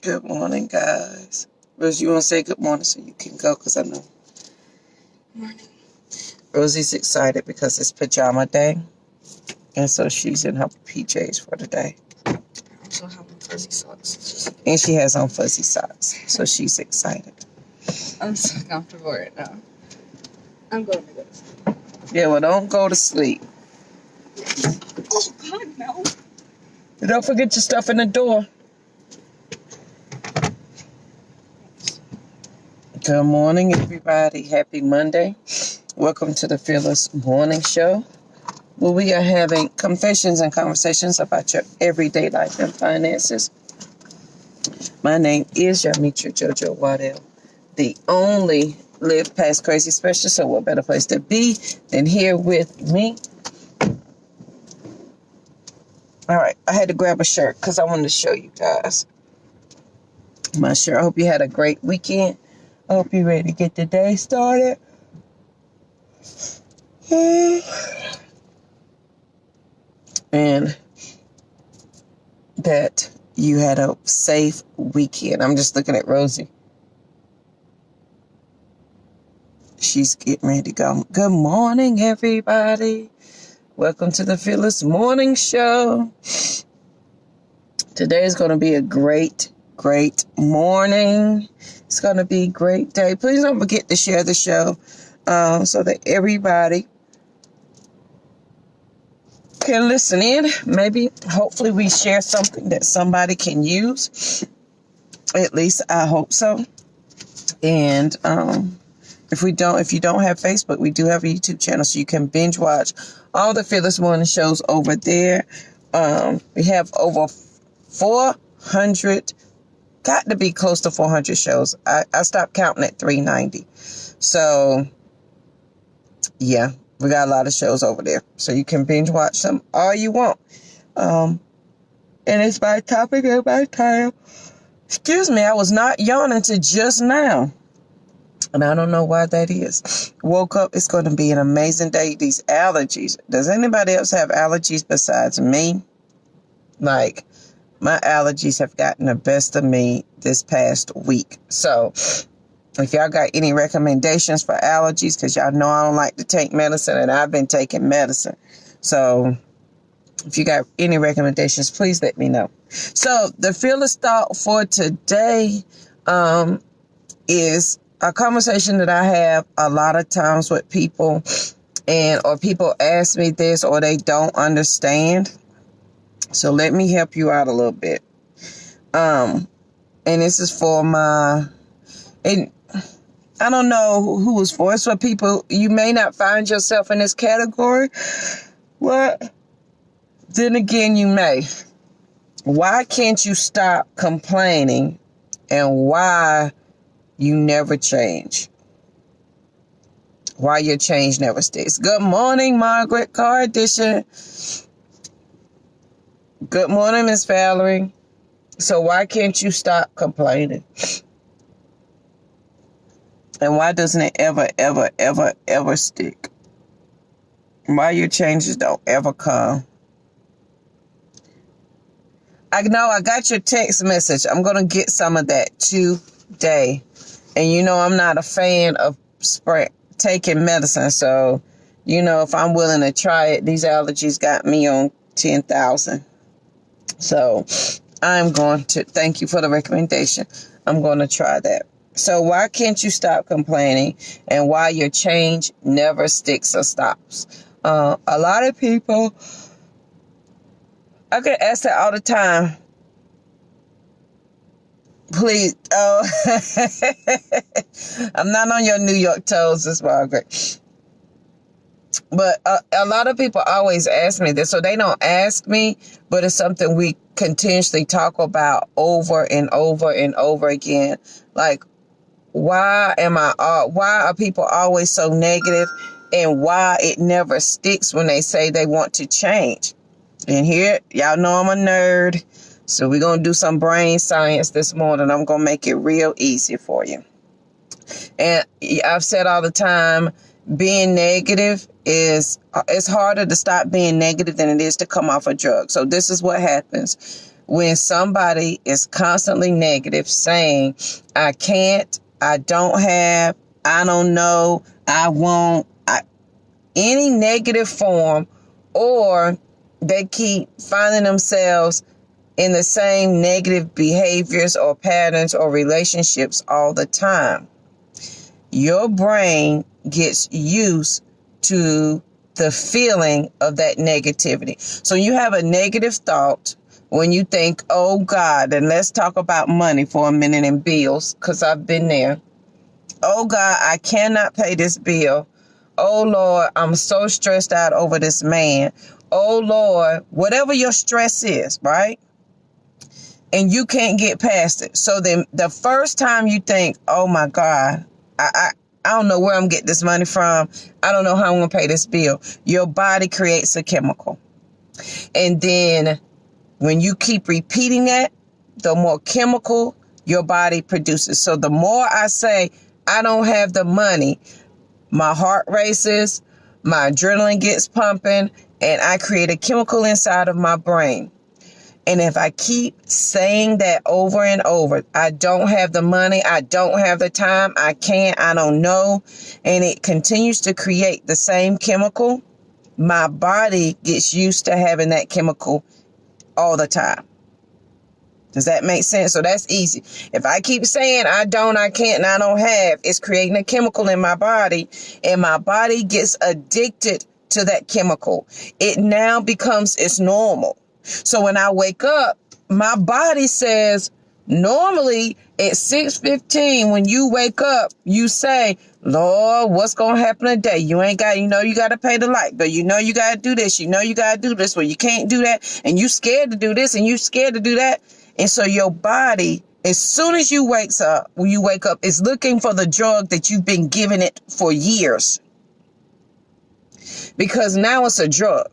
Good morning, guys. Rose, you want to say good morning so you can go? Because I know. Morning. Rosie's excited because it's pajama day. And so she's in her PJs for the day. I also have on fuzzy socks. And she has on fuzzy socks. So she's excited. I'm so comfortable right now. I'm going to go to sleep. Yeah, well, don't go to sleep. Oh, God, no. And don't forget your stuff in the door. Good morning, everybody. Happy Monday. Welcome to the Fearless Morning Show, where we are having confessions and conversations about your everyday life and finances. My name is Yamitra Jojo Waddell, the only Live Past Crazy specialist, so what better place to be than here with me. All right, I had to grab a shirt because I wanted to show you guys my shirt. I hope you had a great weekend. I hope you're ready to get the day started. And that you had a safe weekend. I'm just looking at Rosie. She's getting ready to go. Good morning, everybody. Welcome to the Fearless Morning Show. Today is going to be a great morning. It's going to be a great day. Please don't forget to share the show so that everybody can listen in. Maybe, hopefully, we share something that somebody can use. At least I hope so. And if you don't have Facebook, we do have a YouTube channel, so you can binge watch all the Fearless Morning shows over there. We have over 400, got to be close to 400 shows. I stopped counting at 390. So, yeah, we got a lot of shows over there. So you can binge watch them all you want. And it's by topic and by time. Excuse me, I was not yawning to just now. And I don't know why that is. Woke up, it's going to be an amazing day. These allergies. Does anybody else have allergies besides me? Like, my allergies have gotten the best of me this past week. So, if y'all got any recommendations for allergies, because y'all know I don't like to take medicine, and I've been taking medicine. So, if you got any recommendations, please let me know. So, the fearless thought for today is a conversation that I have a lot of times with people, or people ask me this, or they don't understand. So let me help you out a little bit. And this is for and I don't know who it's for. It's for people, you may not find yourself in this category. Well, then again, you may. Why can't you stop complaining, and why you never change? Why your change never sticks? Good morning, Margaret Cardition. Good morning, Miss Valerie. So why can't you stop complaining? And why doesn't it ever stick? Why your changes don't ever come? I know I got your text message. I'm going to get some of that today. And you know I'm not a fan of taking medicine. So, you know, if I'm willing to try it, these allergies got me on 10,000. So I'm going to thank you for the recommendation. I'm going to try that. So why can't you stop complaining, and why your change never sticks or stops? A lot of people, I get asked that all the time. Please, I'm not on your New York toes, this Margaret. But a lot of people always ask me this, so they don't ask me, but it's something we continuously talk about over and over and over again. Like, why are people always so negative, and why it never sticks when they say they want to change? And here, y'all know I'm a nerd, so we're going to do some brain science this morning. I'm going to make it real easy for you. And I've said all the time being negative it's harder to stop being negative than it is to come off a drug. So this is what happens when somebody is constantly negative, saying, I can't, I don't have, I don't know, I won't, any negative form, or they keep finding themselves in the same negative behaviors or patterns or relationships all the time. Your brain gets used to the feeling of that negativity. So you have a negative thought when you think, oh God, and let's talk about money for a minute and bills, because I've been there. Oh God, I cannot pay this bill. Oh Lord, I'm so stressed out over this man. Oh Lord, whatever your stress is, right? And you can't get past it. So then the first time you think, oh my God, I don't know where I'm getting this money from. I don't know how I'm going to pay this bill. Your body creates a chemical. And then when you keep repeating that, the more chemical your body produces. So the more I say, I don't have the money, my heart races, my adrenaline gets pumping, and I create a chemical inside of my brain. And if I keep saying that over and over, I don't have the money, I don't have the time, I can't, I don't know, and it continues to create the same chemical, my body gets used to having that chemical all the time. Does that make sense? So that's easy. If I keep saying I don't, I can't, and I don't have, it's creating a chemical in my body, and my body gets addicted to that chemical. It now becomes its normal. So when I wake up, my body says, normally at 6:15, when you wake up, you say, Lord, what's going to happen today? You got to pay the light bill. You got to do this. You got to do this. Well, you can't do that. And you scared to do this and you scared to do that. And so your body, as soon as you wake up, is looking for the drug that you've been giving it for years. Because now it's a drug.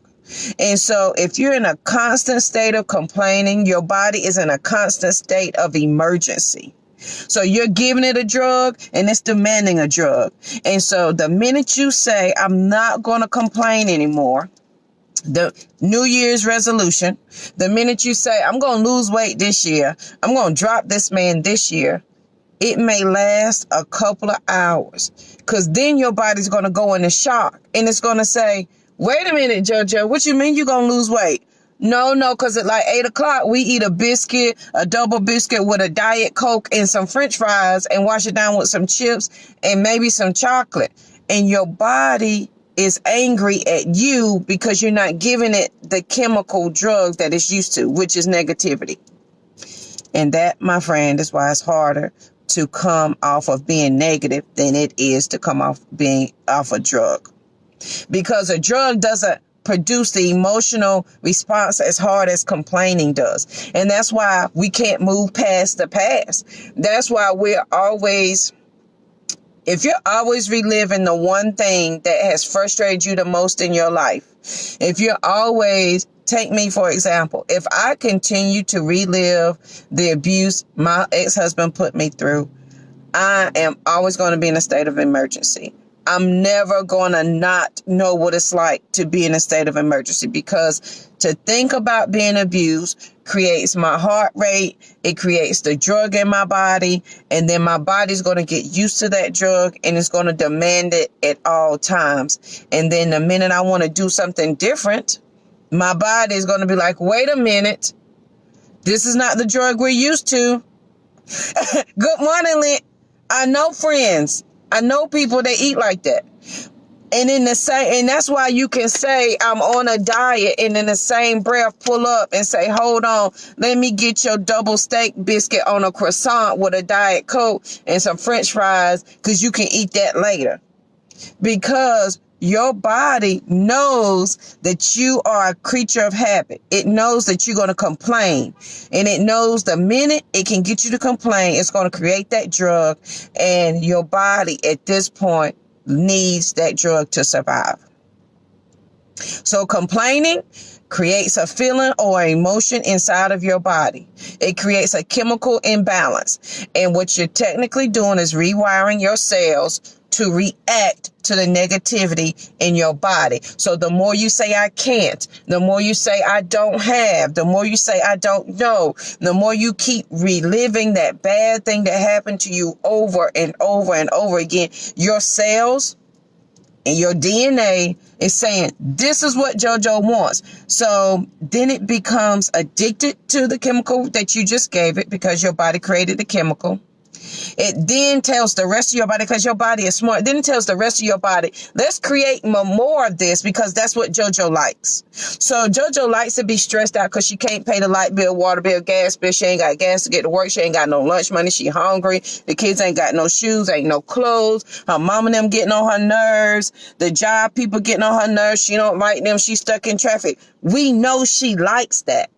And so if you're in a constant state of complaining, your body is in a constant state of emergency. So you're giving it a drug and it's demanding a drug. And so the minute you say, I'm not going to complain anymore, the New Year's resolution, the minute you say, I'm going to lose weight this year, I'm going to drop this man this year, it may last a couple of hours, because then your body's going to go into shock and it's going to say, wait a minute, JoJo, what you mean you're going to lose weight? No, because at like 8 o'clock, we eat a biscuit, a double biscuit with a Diet Coke and some French fries and wash it down with some chips and maybe some chocolate. And your body is angry at you because you're not giving it the chemical drugs that it's used to, which is negativity. And that, my friend, is why it's harder to come off of being negative than it is to come off being off a drug. Because a drug doesn't produce the emotional response as hard as complaining does. And that's why we can't move past the past. That's why if you're always reliving the one thing that has frustrated you the most in your life, if you're always, take me for example, if I continue to relive the abuse my ex-husband put me through, I am always going to be in a state of emergency. I'm never going to not know what it's like to be in a state of emergency, because to think about being abused creates my heart rate. It creates the drug in my body, and then my body's going to get used to that drug and it's going to demand it at all times. And then the minute I want to do something different, my body is going to be like, wait a minute, this is not the drug we're used to. Good morning, Lynn. I know friends. I know people that eat like that. And and that's why you can say I'm on a diet and in the same breath pull up and say, hold on, let me get your double steak biscuit on a croissant with a Diet Coke and some French fries, because you can eat that later. Because your body knows that you are a creature of habit. It knows that you're going to complain. And it knows the minute it can get you to complain, it's going to create that drug. And your body at this point needs that drug to survive. So complaining creates a feeling or emotion inside of your body. It creates a chemical imbalance. And what you're technically doing is rewiring your cells to react to the negativity in your body. So the more you say I can't, the more you say I don't have, the more you say I don't know, the more you keep reliving that bad thing that happened to you over and over and over again, your cells and your DNA is saying, this is what JoJo wants. So then it becomes addicted to the chemical that you just gave it because your body created the chemical. It then tells the rest of your body, because your body is smart, then it tells the rest of your body, let's create more of this because that's what JoJo likes. So JoJo likes to be stressed out because she can't pay the light bill, water bill, gas bill. She ain't got gas to get to work. She ain't got no lunch money. She hungry. The kids ain't got no shoes, ain't no clothes. Her mom and them getting on her nerves. The job people getting on her nerves. She don't like them. She's stuck in traffic. We know she likes that.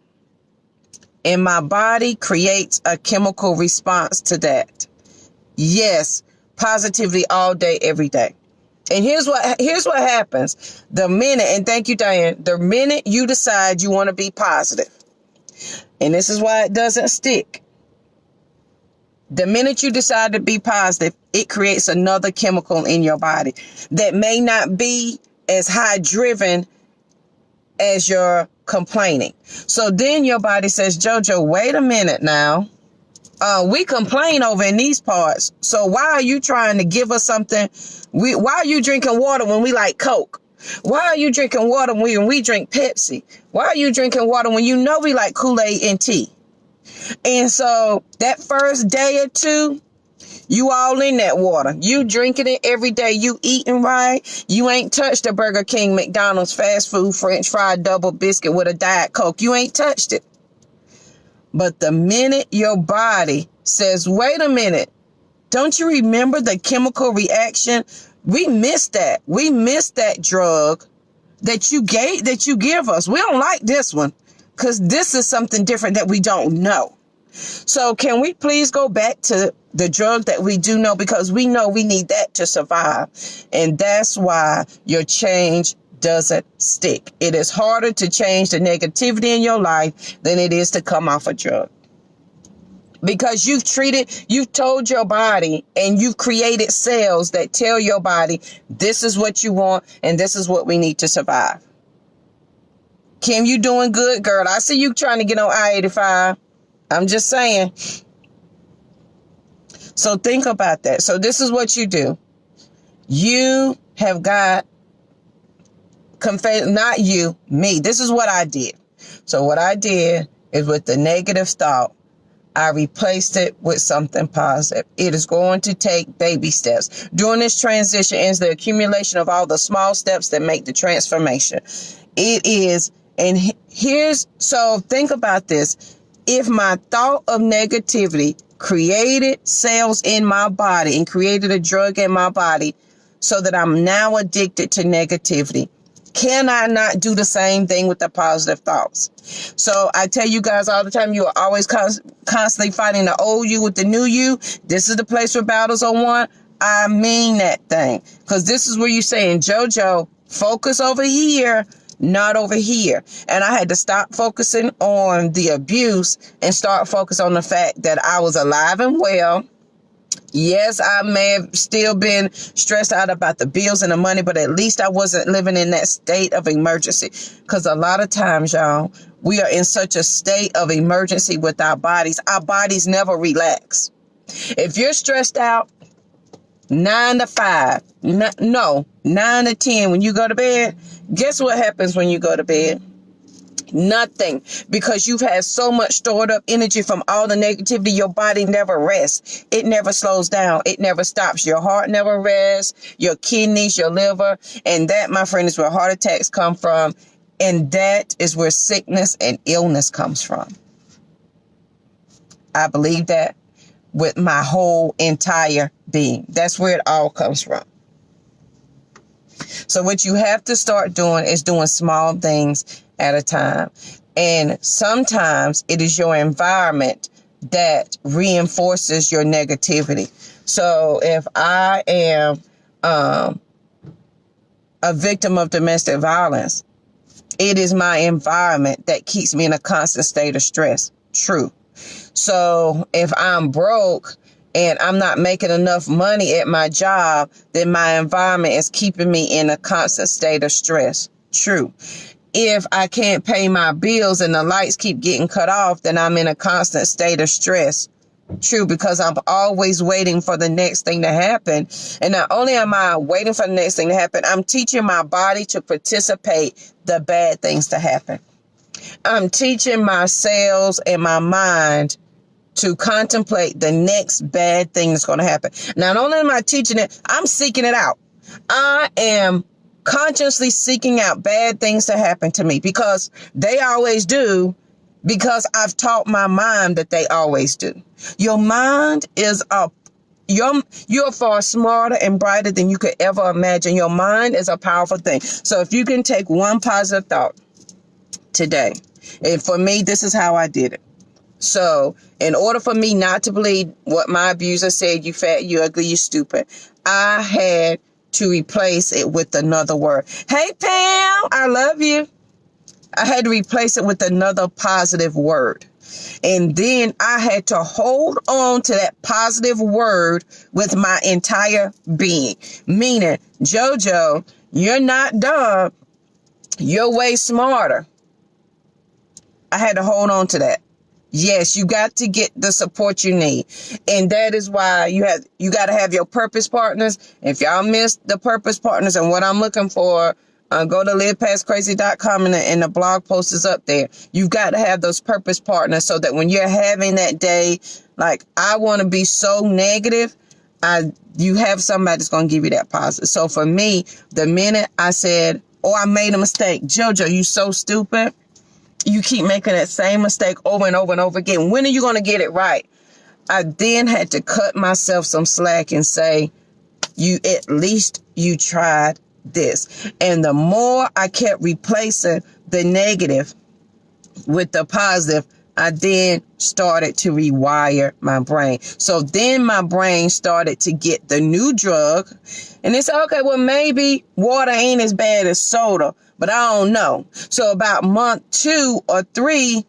And my body creates a chemical response to that. Yes, positivity all day, every day. And here's what happens. The minute, and thank you, Diane, the minute you decide you want to be positive, and this is why it doesn't stick. The minute you decide to be positive, it creates another chemical in your body that may not be as high driven as your complaining. So then your body says, JoJo, wait a minute now. We complain over in these parts. So why are you trying to give us something? Why are you drinking water when we like Coke? Why are you drinking water when we drink Pepsi? Why are you drinking water when you know we like Kool-Aid and tea? And so that first day or two, you all in that water. You drinking it every day. You eating right. You ain't touched a Burger King, McDonald's, fast food, French fry, double biscuit with a Diet Coke. You ain't touched it. But the minute your body says, wait a minute, don't you remember the chemical reaction? We missed that. We missed that drug that you give us. We don't like this one because this is something different that we don't know. So can we please go back to the drug that we do know, because we know we need that to survive. And that's why your change doesn't stick. It is harder to change the negativity in your life than it is to come off a drug. Because you've told your body and you've created cells that tell your body, this is what you want and this is what we need to survive. Kim, you doing good, girl. I see you trying to get on I-85. I'm just saying. So think about that. So this is what you do. You have got not you, me. This is what I did. So what I did is, with the negative thought, I replaced it with something positive. It is going to take baby steps. During this transition is the accumulation of all the small steps that make the transformation. It is, and so think about this. If my thought of negativity created cells in my body and created a drug in my body so that I'm now addicted to negativity, can I not do the same thing with the positive thoughts? So I tell you guys all the time, you are always constantly fighting the old you with the new you. This is the place where battles are won. I mean that thing. Because this is where you're saying, JoJo, focus over here, not over here. And I had to stop focusing on the abuse and start focusing on the fact that I was alive and well. Yes, I may have still been stressed out about the bills and the money, but at least I wasn't living in that state of emergency. Because a lot of times, y'all, we are in such a state of emergency with our bodies. Our bodies never relax. If you're stressed out, 9 to 5, 9 to 10 when you go to bed, guess what happens when you go to bed? Nothing, because you've had so much stored up energy from all the negativity. Your body never rests. It never slows down. It never stops. Your heart never rests, your kidneys, your liver. And that, my friend, is where heart attacks come from. And that is where sickness and illness comes from. I believe that with my whole entire being. That's where it all comes from. So what you have to start doing is doing small things at a time. And sometimes it is your environment that reinforces your negativity. So if I am a victim of domestic violence, it is my environment that keeps me in a constant state of stress. True. So if I'm broke, and I'm not making enough money at my job, then my environment is keeping me in a constant state of stress. True. If I can't pay my bills and the lights keep getting cut off, then I'm in a constant state of stress. True, because I'm always waiting for the next thing to happen. And not only am I waiting for the next thing to happen, I'm teaching my body to participate the bad things to happen. I'm teaching my cells and my mind to contemplate the next bad thing that's going to happen. Not only am I teaching it, I'm seeking it out. I am consciously seeking out bad things to happen to me because they always do, because I've taught my mind that they always do. Your mind is you're far smarter and brighter than you could ever imagine. Your mind is a powerful thing. So if you can take one positive thought today, and for me, this is how I did it. So in order for me not to believe what my abuser said, you fat, you ugly, you stupid, I had to replace it with another word. Hey, Pam, I love you. I had to replace it with another positive word. And then I had to hold on to that positive word with my entire being. Meaning, JoJo, you're not dumb. You're way smarter. I had to hold on to that. Yes, you got to get the support you need. And that is why you got to have your purpose partners. If y'all missed the purpose partners and what I'm looking for, go to livepastcrazy.com and the blog post is up there. You've got to have those purpose partners so that when you're having that day, like I want to be so negative, you have somebody that's going to give you that positive. So for me, the minute I said, oh, I made a mistake. JoJo, you so stupid. You keep making that same mistake over and over and over again. When are you going to get it right? I then had to cut myself some slack and say, at least you tried this. And the more I kept replacing the negative with the positive, I then started to rewire my brain. So then my brain started to get the new drug. And it's okay, well, maybe water ain't as bad as soda, but I don't know. So about month 2 or 3,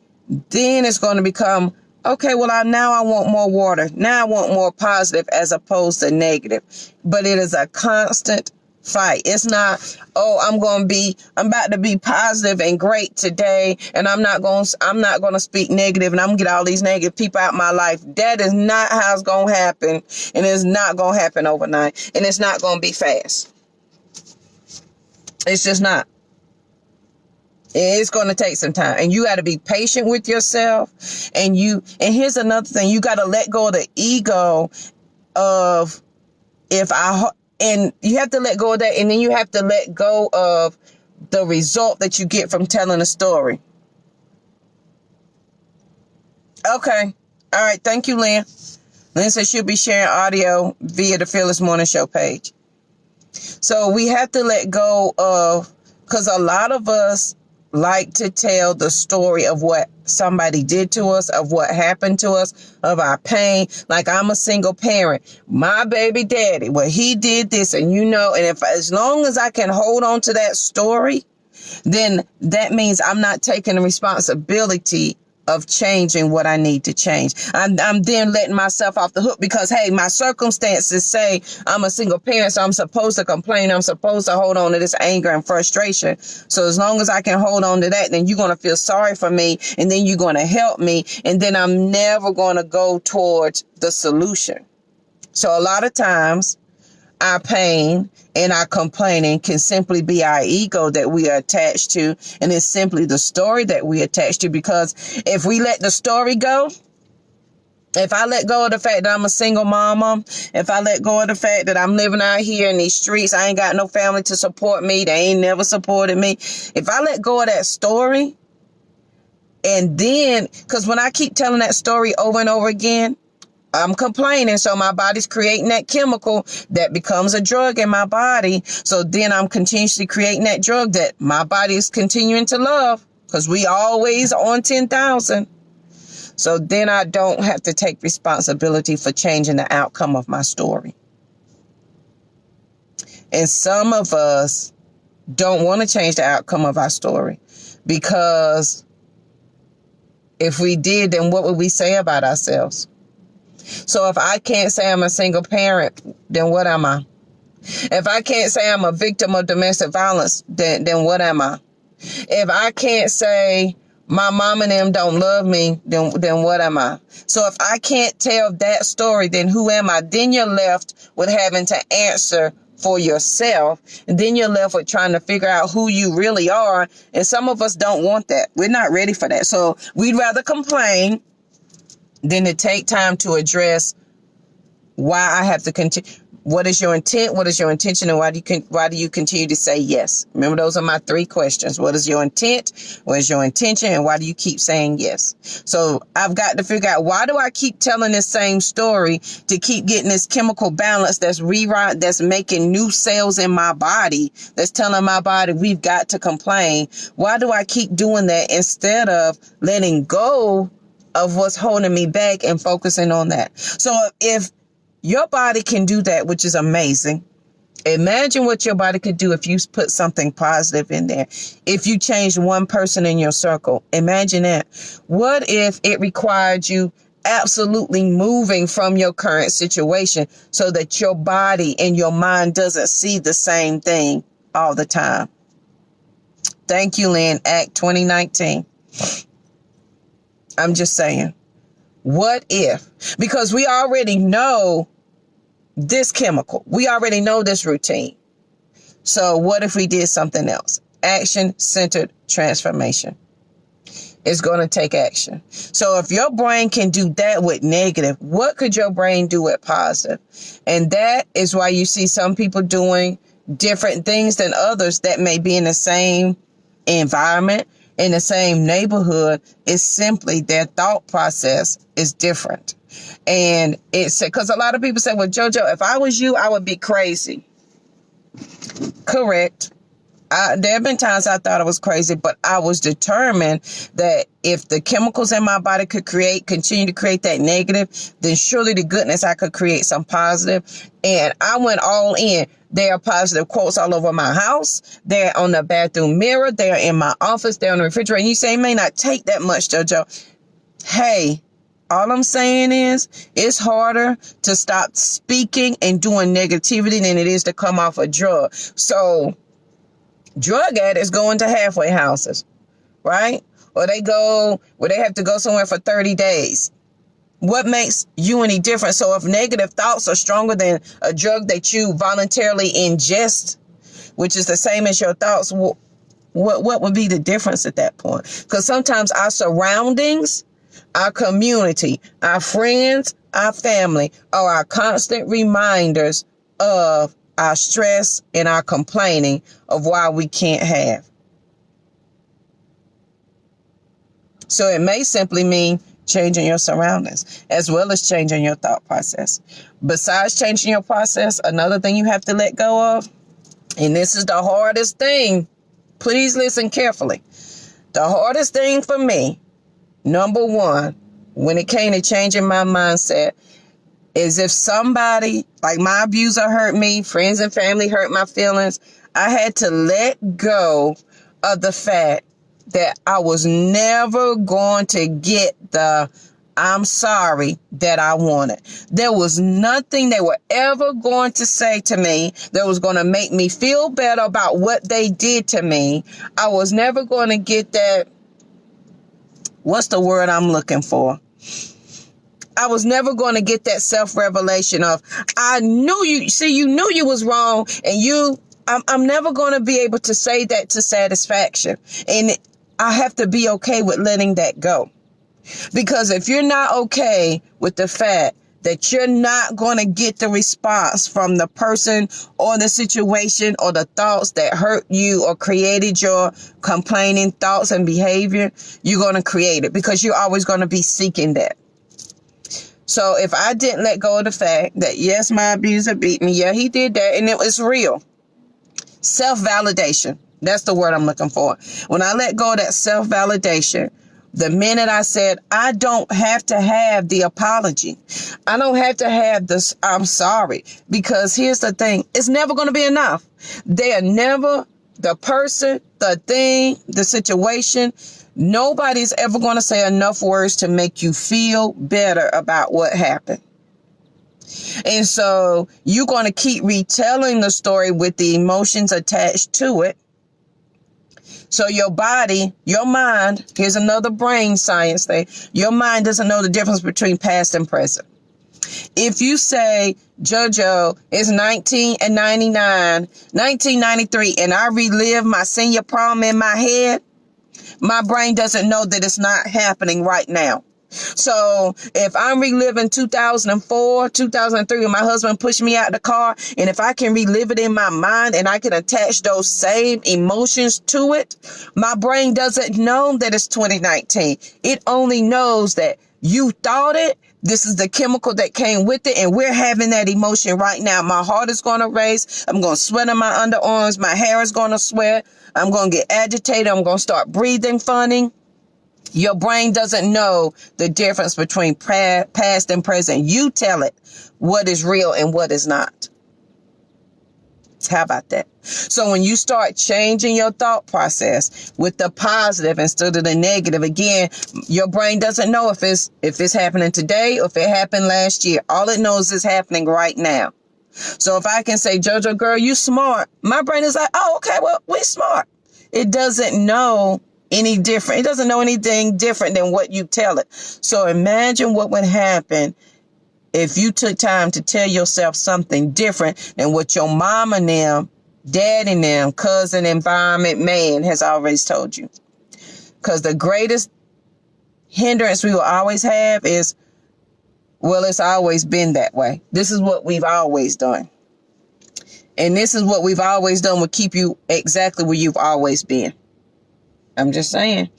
then it's going to become, okay, well, now I want more water. Now I want more positive as opposed to negative. But it is a constant fight. It's not, oh, I'm about to be positive and great today, and I'm not going to speak negative, and I'm going to get all these negative people out of my life. That is not how it's going to happen, and it's not going to happen overnight, and it's not going to be fast. It's just not. It's going to take some time, and you got to be patient with yourself. And here's another thing: you got to let go of the ego of and you have to let go of that, and then you have to let go of the result that you get from telling a story. Okay, all right. Thank you, Lynn. Lynn says she'll be sharing audio via the Fearless Morning Show page. So we have to let go of, because a lot of us like to tell the story of what somebody did to us, of what happened to us, of our pain. Like, I'm a single parent. My baby daddy, well, he did this, and and as long as I can hold on to that story, then that means I'm not taking the responsibility of changing what I need to change. I'm then letting myself off the hook because, hey, my circumstances say I'm a single parent, so I'm supposed to complain. I'm supposed to hold on to this anger and frustration. So as long as I can hold on to that, then you're going to feel sorry for me, and then you're going to help me, and then I'm never going to go towards the solution. So a lot of times, our pain and our complaining can simply be our ego that we are attached to. And it's simply the story that we attach to, because if we let the story go, if I let go of the fact that I'm a single mama, if I let go of the fact that I'm living out here in these streets, I ain't got no family to support me, they ain't never supported me. If I let go of that story, and then, because when I keep telling that story over and over again, I'm complaining, so my body's creating that chemical that becomes a drug in my body. So then I'm continuously creating that drug that my body is continuing to love, because we always on 10,000. So then I don't have to take responsibility for changing the outcome of my story. And some of us don't want to change the outcome of our story, because if we did, then what would we say about ourselves? So if I can't say I'm a single parent, then what am I? If I can't say I'm a victim of domestic violence, then what am I? If I can't say my mom and them don't love me, then what am I? So if I can't tell that story, then who am I? Then you're left with having to answer for yourself. And then you're left with trying to figure out who you really are. And some of us don't want that. We're not ready for that. So we'd rather complain than to take time to address why I have to continue. What is your intent? What is your intention? And why do you continue to say yes? Remember, those are my 3 questions. What is your intent? What is your intention? And why do you keep saying yes? So I've got to figure out, why do I keep telling this same story to keep getting this chemical balance that's making new cells in my body, that's telling my body we've got to complain? Why do I keep doing that instead of letting go of what's holding me back and focusing on that? So if your body can do that, which is amazing. Imagine what your body could do if you put something positive in there. If you changed one person in your circle, imagine that. What if it required you absolutely moving from your current situation so that your body and your mind doesn't see the same thing all the time? Thank you, Lynn. Act 2019. I'm just saying. What if? Because we already know this chemical. We already know this routine. So what if we did something else? Action-centered transformation. It's going to take action. So if your brain can do that with negative, what could your brain do with positive? And that is why you see some people doing different things than others that may be in the same environment, in the same neighborhood. Is simply their thought process is different. And it's because a lot of people say, well, JoJo, if I was you, I would be crazy. Correct. There have been times I thought I was crazy, but I was determined that if the chemicals in my body could continue to create that negative, then surely to goodness I could create some positive. And I went all in. There are positive quotes all over my house. They're on the bathroom mirror. They're in my office. They're on the refrigerator. And you say it may not take that much, JoJo. Hey, all I'm saying is it's harder to stop speaking and doing negativity than it is to come off a drug. So drug addicts go into halfway houses, right? Or they go where they have to go somewhere for 30 days. What makes you any different? So if negative thoughts are stronger than a drug that you voluntarily ingest, which is the same as your thoughts, what would be the difference at that point? Because sometimes our surroundings, our community, our friends, our family are our constant reminders of our stress and our complaining of why we can't have. So it may simply mean changing your surroundings as well as changing your thought process. Besides changing your process, another thing you have to let go of, and this is the hardest thing, please listen carefully. The hardest thing for me, number one, when it came to changing my mindset, is if somebody, like my abuser hurt me, friends and family hurt my feelings, I had to let go of the fact that I was never going to get the I'm sorry that I wanted. There was nothing they were ever going to say to me that was going to make me feel better about what they did to me. I was never going to get that, what's the word I'm looking for? I was never going to get that self-revelation of, I knew you knew you was wrong, and I'm never going to be able to say that to satisfaction. And I have to be okay with letting that go. Because if you're not okay with the fact that you're not going to get the response from the person or the situation or the thoughts that hurt you or created your complaining thoughts and behavior, you're going to create it because you're always going to be seeking that. So if I didn't let go of the fact that, yes, my abuser beat me. Yeah, he did that. And it was real. Self-validation. That's the word I'm looking for. When I let go of that self-validation, the minute I said, I don't have to have the apology. I don't have to have this, I'm sorry. Because here's the thing. It's never going to be enough. They are never the person, the thing, the situation. Nobody's ever going to say enough words to make you feel better about what happened. And so you're going to keep retelling the story with the emotions attached to it. So your body, your mind, here's another brain science thing. Your mind doesn't know the difference between past and present. If you say, JoJo is 1993, and I relive my senior prom in my head, my brain doesn't know that it's not happening right now. So if I'm reliving 2004, 2003, when my husband pushed me out the car, and if I can relive it in my mind and I can attach those same emotions to it, my brain doesn't know that it's 2019. It only knows that you thought it. This is the chemical that came with it, and we're having that emotion right now. My heart is going to race. I'm going to sweat in my underarms. My hair is going to sweat. I'm going to get agitated. I'm going to start breathing funny. Your brain doesn't know the difference between past and present. You tell it what is real and what is not. How about that? So when you start changing your thought process with the positive instead of the negative, again, your brain doesn't know if it's happening today or if it happened last year. All it knows is happening right now. So if I can say, JoJo girl, you smart, my brain is like, oh, okay, well, we smart. It doesn't know any different. It doesn't know anything different than what you tell it. So imagine what would happen if you took time to tell yourself something different than what your mom and them, dad and them, cousin, environment, man has always told you. Because the greatest hindrance we will always have is, well, it's always been that way. This is what we've always done. And this is what we've always done will keep you exactly where you've always been. I'm just saying.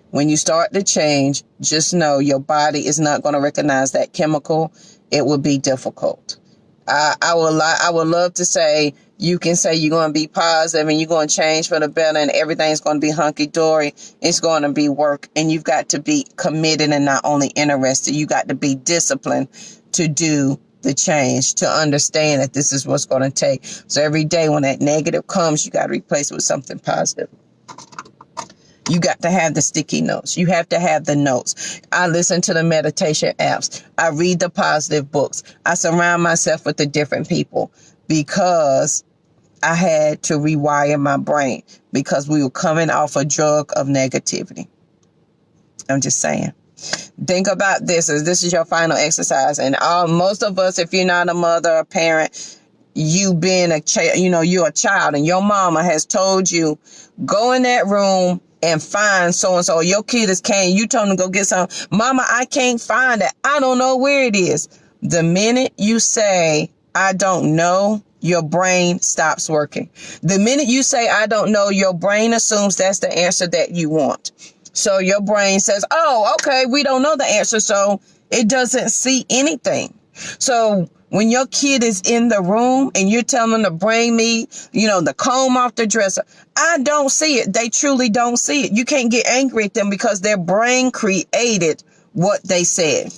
When you start to change, just know your body is not going to recognize that chemical. It will be difficult. I would love to say you can say you're going to be positive and you're going to change for the better and everything's going to be hunky-dory. It's going to be work, and you've got to be committed and not only interested. You got to be disciplined to do the change, to understand that this is what's going to take. So every day when that negative comes, you got to replace it with something positive. You got to have the sticky notes. You have to have the notes. I listen to the meditation apps. I read the positive books. I surround myself with the different people because I had to rewire my brain because we were coming off a drug of negativity. I'm just saying. Think about this as this is your final exercise. And most of us, if you're not a mother or parent, you being a child, you're a child and your mama has told you, go in that room and find so-and-so. Your kid is can't. You told them to go get some. Mama, I can't find it. I don't know where it is. The minute you say, I don't know, your brain stops working. The minute you say, I don't know, your brain assumes that's the answer that you want. So your brain says, oh, okay, we don't know the answer. So it doesn't see anything. So when your kid is in the room and you're telling them to bring me, the comb off the dresser, I don't see it. They truly don't see it. You can't get angry at them because their brain created what they said.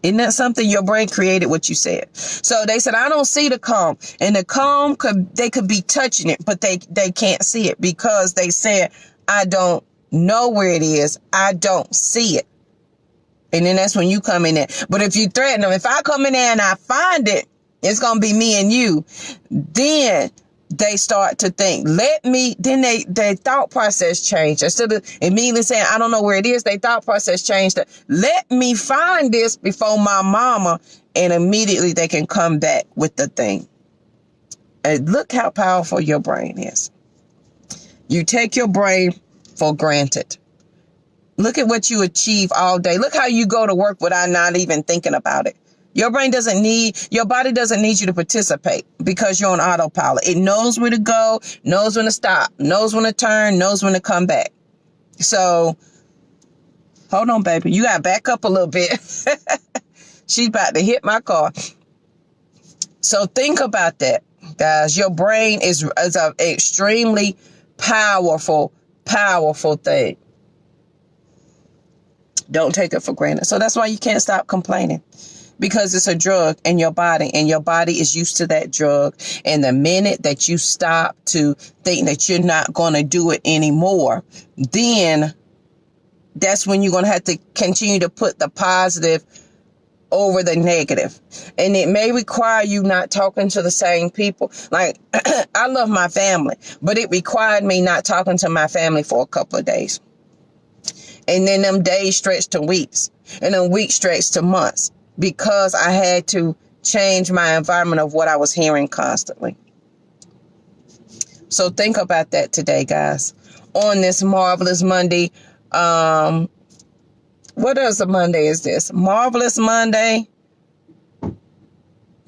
Isn't that something? Your brain created what you said. So they said, I don't see the comb. And the comb they could be touching it, but they can't see it because they said, I don't know where it is. I don't see it. And then that's when you come in there. But if you threaten them, if I come in there and I find it, it's going to be me and you. Then they start to think, then their thought process changed. Instead of immediately saying, I don't know where it is, their thought process changed. Let me find this before my mama. And immediately they can come back with the thing. And look how powerful your brain is. You take your brain for granted. Look at what you achieve all day. Look how you go to work without not even thinking about it. Your body doesn't need you to participate because you're on autopilot. It knows where to go, knows when to stop, knows when to turn, knows when to come back. So, hold on, baby. You got to back up a little bit. She's about to hit my car. So think about that, guys. Your brain is an extremely powerful thing. Don't take it for granted. So that's why you can't stop complaining, because it's a drug in your body and your body is used to that drug. And the minute that you stop to think that you're not going to do it anymore, then that's when you're going to have to continue to put the positive over the negative. And it may require you not talking to the same people. Like, I love my family, but it required me not talking to my family for a couple of days. And then them days stretched to weeks, and then weeks stretched to months, because I had to change my environment of what I was hearing constantly. So think about that today, guys. On this marvelous Monday, what else a Monday is this? Marvelous Monday,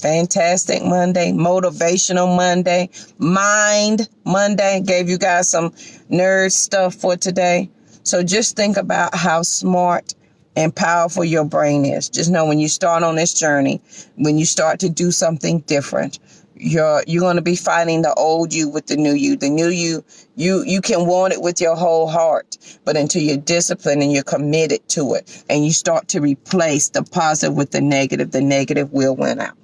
fantastic Monday, motivational Monday, mind Monday. Gave you guys some nerd stuff for today. So just think about how smart and powerful your brain is. Just know when you start on this journey, when you start to do something different, you're going to be fighting the old you with the new you. The new you can want it with your whole heart, but until you're disciplined and you're committed to it, and you start to replace the positive with the negative will win out.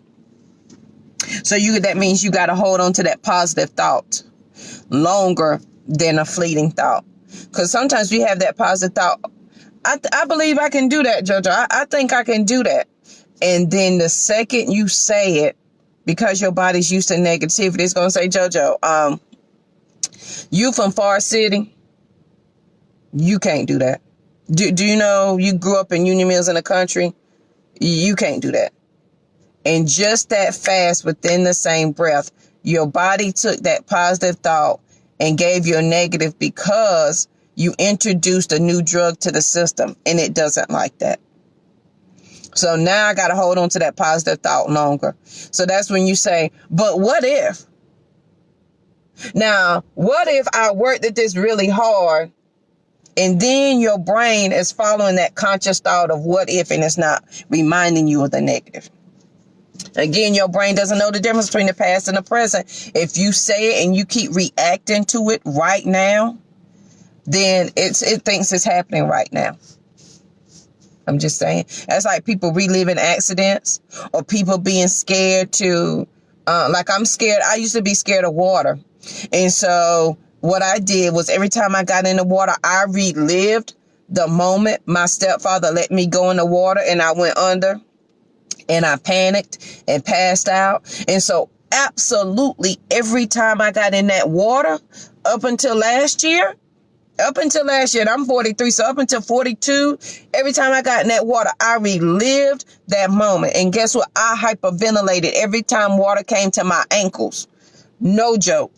So that means you got to hold on to that positive thought longer than a fleeting thought. Because sometimes we have that positive thought. I believe I can do that, JoJo. I think I can do that. And then the second you say it, because your body's used to negativity, it's going to say, JoJo, you from Far City, you can't do that. Do you know you grew up in Union Mills in the country? You can't do that. And just that fast, within the same breath, your body took that positive thought and gave you a negative, because you introduced a new drug to the system, and it doesn't like that. So now I got to hold on to that positive thought longer. So that's when you say, but what if? Now, what if I worked at this really hard, and then your brain is following that conscious thought of what if, and it's not reminding you of the negative. Again, your brain doesn't know the difference between the past and the present. If you say it and you keep reacting to it right now, then it thinks it's happening right now. I'm just saying. That's like people reliving accidents, or people being scared to, like I'm scared. I used to be scared of water. And so what I did was, every time I got in the water, I relived the moment my stepfather let me go in the water and I went under, and I panicked and passed out. And so absolutely every time I got in that water, up until last year, and I'm 43, so up until 42, every time I got in that water, I relived that moment. And guess what? I hyperventilated every time water came to my ankles. No joke.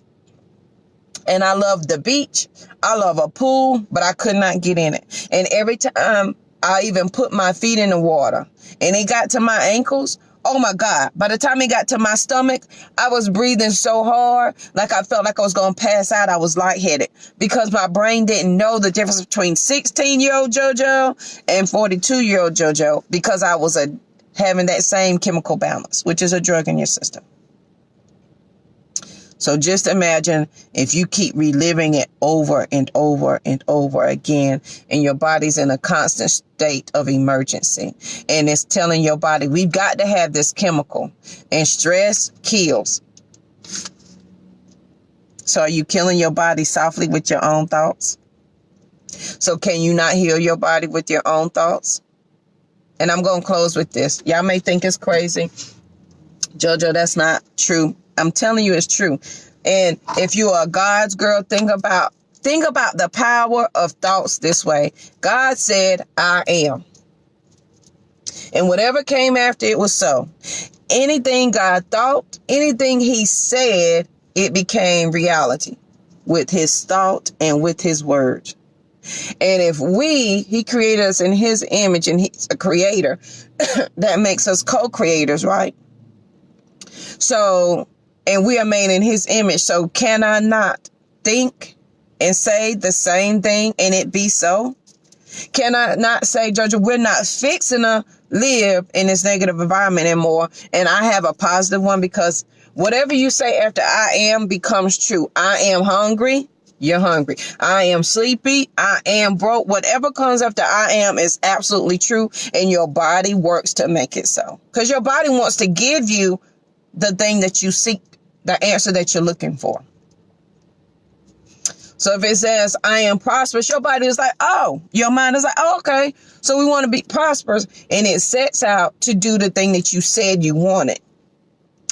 And I love the beach. I love a pool, but I could not get in it. And every time I even put my feet in the water and it got to my ankles, oh my God, by the time it got to my stomach, I was breathing so hard, like I felt like I was going to pass out. I was lightheaded, because my brain didn't know the difference between 16-year-old JoJo and 42-year-old JoJo, because I was having that same chemical balance, which is a drug in your system. So just imagine if you keep reliving it over and over and over again, and your body's in a constant state of emergency, and it's telling your body, we've got to have this chemical, and stress kills. So are you killing your body softly with your own thoughts? So can you not heal your body with your own thoughts? And I'm going to close with this. Y'all may think it's crazy. JoJo, that's not true. I'm telling you it's true. And if you are God's girl, think about the power of thoughts this way. God said, I am. And whatever came after it was so. Anything God thought, anything he said, it became reality with his thought and with his word. And if he created us in his image, and he's a creator, that makes us co-creators, right? So, and we are made in his image. So can I not think and say the same thing and it be so? Can I not say, JoJo, we're not fixing to live in this negative environment anymore, and I have a positive one? Because whatever you say after I am becomes true. I am hungry. You're hungry. I am sleepy. I am broke. Whatever comes after I am is absolutely true. And your body works to make it so. Because your body wants to give you the thing that you seek, the answer that you're looking for. So if it says, I am prosperous, your body is like, oh, your mind is like, oh, okay. So we want to be prosperous. And it sets out to do the thing that you said you wanted.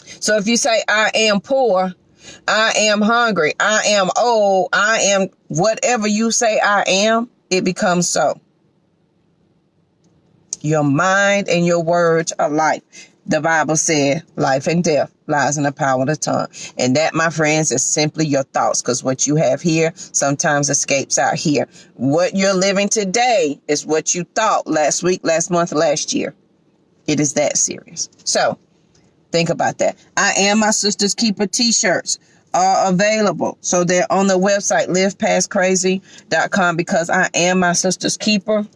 So if you say, I am poor, I am hungry, I am old, I am whatever you say I am, it becomes so. Your mind and your words are life. The Bible said life and death lies in the power of the tongue. And that, my friends, is simply your thoughts, because what you have here sometimes escapes out here. What you're living today is what you thought last week, last month, last year. It is that serious. So think about that. I Am My Sister's Keeper t-shirts are available. So they're on the website, livepastcrazy.com, because I am my sister's keeper.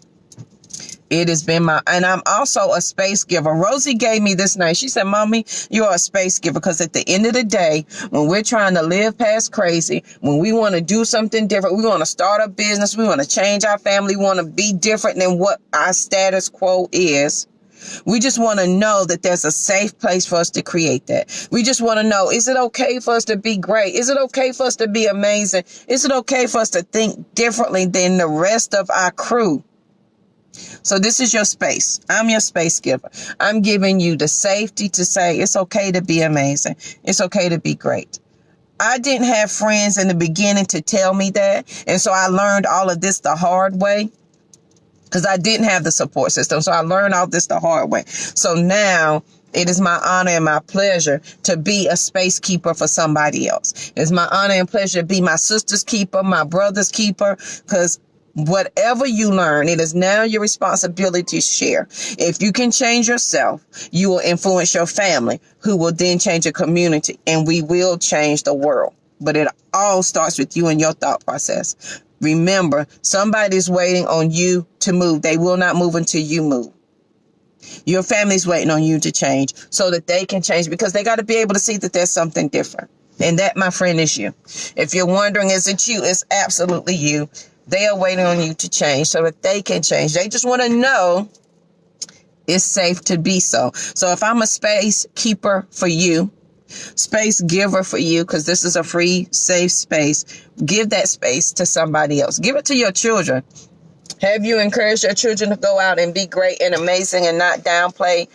It has been and I'm also a space giver. Rosie gave me this name. She said, Mommy, you're a space giver. Because at the end of the day, when we're trying to live past crazy, when we want to do something different, we want to start a business, we want to change our family, we want to be different than what our status quo is. We just want to know that there's a safe place for us to create that. We just want to know, is it okay for us to be great? Is it okay for us to be amazing? Is it okay for us to think differently than the rest of our crew? So this is your space. I'm your space giver. I'm giving you the safety to say it's okay to be amazing. It's okay to be great. I didn't have friends in the beginning to tell me that. And so I learned all of this the hard way, because I didn't have the support system. So I learned all this the hard way. So now it is my honor and my pleasure to be a space keeper for somebody else. It's my honor and pleasure to be my sister's keeper, my brother's keeper, because whatever you learn, it is now your responsibility to share. If you can change yourself, you will influence your family, who will then change a community, and we will change the world. But it all starts with you and your thought process. Remember, somebody's waiting on you to move. They will not move until you move. Your family's waiting on you to change so that they can change, because they got to be able to see that there's something different. And that, my friend, is you. If you're wondering, is it you? It's absolutely you. They are waiting on you to change so that they can change. They just want to know it's safe to be so. So if I'm a space keeper for you, space giver for you, because this is a free, safe space, give that space to somebody else. Give it to your children. Have you encouraged your children to go out and be great and amazing and not downplay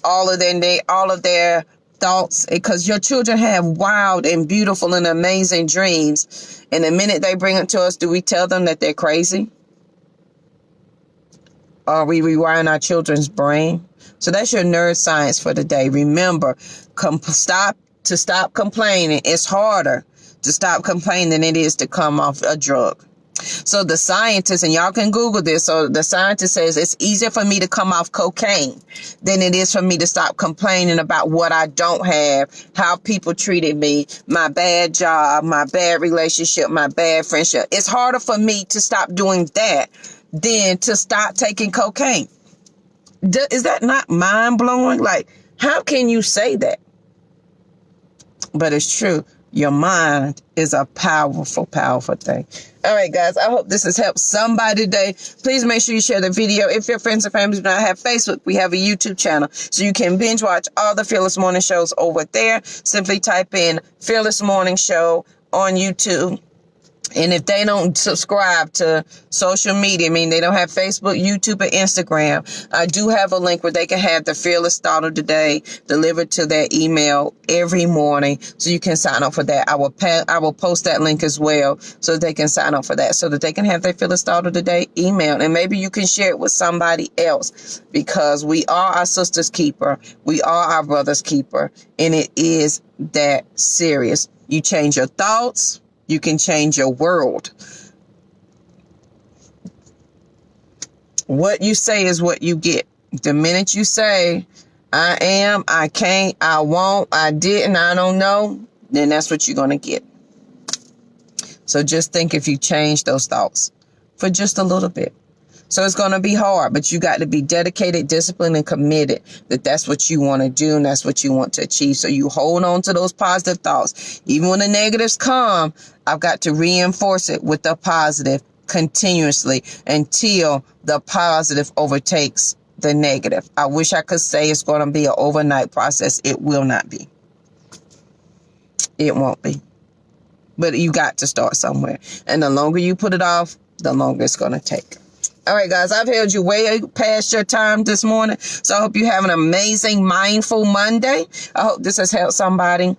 all of their thoughts? Because your children have wild and beautiful and amazing dreams. And the minute they bring it to us, do we tell them that they're crazy? Are we rewiring our children's brain? So that's your nerd science for the day. Remember, stop complaining. It's harder to stop complaining than it is to come off a drug. So the scientist, and y'all can Google this, so the scientist says it's easier for me to come off cocaine than it is for me to stop complaining about what I don't have, how people treated me, my bad job, my bad relationship, my bad friendship. It's harder for me to stop doing that than to stop taking cocaine. Is that not mind-blowing? Like, how can you say that? But it's true. Your mind is a powerful, powerful thing. All right, guys, I hope this has helped somebody today. Please make sure you share the video. If your friends and family do not have Facebook, we have a YouTube channel, so you can binge watch all the Fearless Morning shows over there. Simply type in Fearless Morning Show on YouTube. And if they don't subscribe to social media, I mean, they don't have Facebook, YouTube, or Instagram, I do have a link where they can have the Fearless Thought of the Day delivered to their email every morning. So you can sign up for that. I will post that link as well so that they can sign up for that, so that they can have their Fearless Thought of the Day email. And maybe you can share it with somebody else, because we are our sister's keeper. We are our brother's keeper. And it is that serious. You change your thoughts, you can change your world. What you say is what you get. The minute you say, I am, I can't, I won't, I didn't, I don't know, then that's what you're going to get. So just think if you change those thoughts for just a little bit. So it's going to be hard, but you got to be dedicated, disciplined, and committed that that's what you want to do and that's what you want to achieve. So you hold on to those positive thoughts. Even when the negatives come, I've got to reinforce it with the positive continuously until the positive overtakes the negative. I wish I could say it's going to be an overnight process. It will not be. It won't be. But you got to start somewhere. And the longer you put it off, the longer it's going to take. All right, guys, I've held you way past your time this morning. So I hope you have an amazing, mindful Monday. I hope this has helped somebody.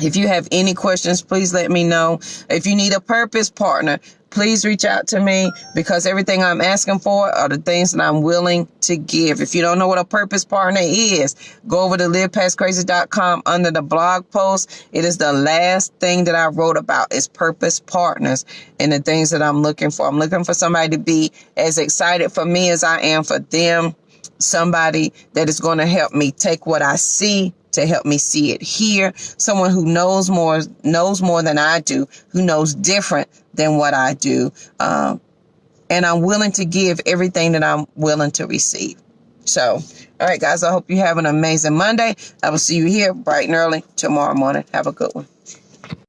If you have any questions, please let me know. If you need a purpose partner, please reach out to me, because everything I'm asking for are the things that I'm willing to give. If you don't know what a purpose partner is, go over to livepastcrazy.com under the blog post. It is the last thing that I wrote about is purpose partners and the things that I'm looking for. I'm looking for somebody to be as excited for me as I am for them. Somebody that is going to help me take what I see to help me see it here. Someone who knows more than I do, who knows different than what I do. And I'm willing to give everything that I'm willing to receive. So, all right, guys, I hope you have an amazing Monday. I will see you here bright and early tomorrow morning. Have a good one.